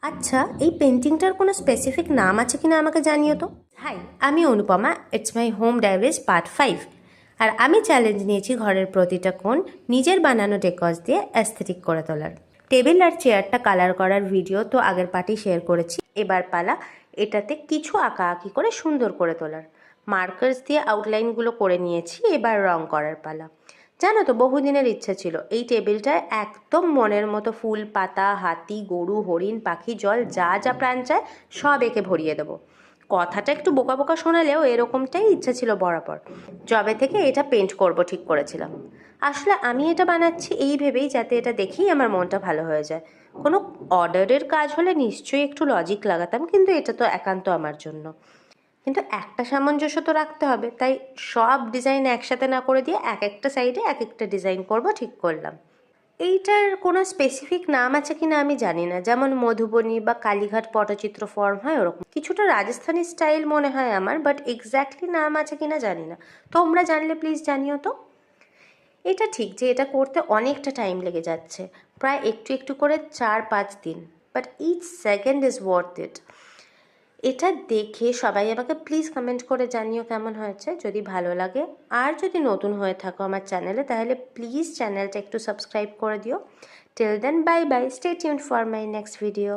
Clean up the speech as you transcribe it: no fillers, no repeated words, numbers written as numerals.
আচ্ছা, এই পেন্টিংটার কোনো স্পেসিফিক নাম আছে কিনা আমাকে জানিও তো। হাই, আমি Anupama. It's my home diaries part 5। আর আমি চ্যালেঞ্জ নিয়েছি ঘরের প্রতিটা কোণ নিজের বানানো ডেকস দিয়ে অ্যাস্থেটিক করে তোলার। টেবিল আর চেয়ারটা কালার করার ভিডিও তো আগের পার্টি শেয়ার করেছি। এবার পালা এটাতে কিছু আঁকাআঁকি করে সুন্দর করে তোলার। মার্কার্স দিয়ে আউটলাইনগুলো করে নিয়েছি, এবার রং করার পালা। জানো তো, বহুদিনের ইচ্ছা ছিল এই টেবিলটায় একদম মনের মতো ফুল, পাতা, হাতি, গরু, হরিণ, পাখি, জল যা যা প্রাণ চায় সব এঁকে ভরিয়ে দেবো। কথাটা একটু বোকা বোকা শোনালেও এরকমটাই ইচ্ছা ছিল বরাবর। যবে থেকে এটা পেন্ট করব ঠিক করেছিলাম। আসলে আমি এটা বানাচ্ছি এই ভেবেই যাতে এটা দেখেই আমার মনটা ভালো হয়ে যায়। কোনো অর্ডারের কাজ হলে নিশ্চয়ই একটু লজিক লাগাতাম, কিন্তু এটা তো একান্ত আমার জন্য। কিন্তু একটা সামঞ্জস্য তো রাখতে হবে, তাই সব ডিজাইন একসাথে না করে দিয়ে এক একটা সাইডে এক একটা ডিজাইন করব ঠিক করলাম। এইটার কোনো স্পেসিফিক নাম আছে কিনা আমি জানি না, যেমন মধুবনী বা কালীঘাট পটচিত্র ফর্ম হয় ওরকম কিছুটা রাজস্থানী স্টাইল মনে হয় আমার, বাট এক্স্যাক্টলি নাম আছে কিনা জানি না। তোমরা জানলে প্লিজ জানিও তো। এটা ঠিক যে এটা করতে অনেকটা টাইম লেগে যাচ্ছে, প্রায় একটু একটু করে 4-5 দিন, but each second is worth it. এটা দেখে সবাই আমাকে প্লিজ কমেন্ট করে জানিও কেমন হয়েছে, যদি ভালো লাগে। আর যদি নতুন হয়ে থাকো আমার চ্যানেলে, তাহলে প্লিজ চ্যানেলটা একটু সাবস্ক্রাইব করে দিও। Till then, bye bye, stay tuned for my next video.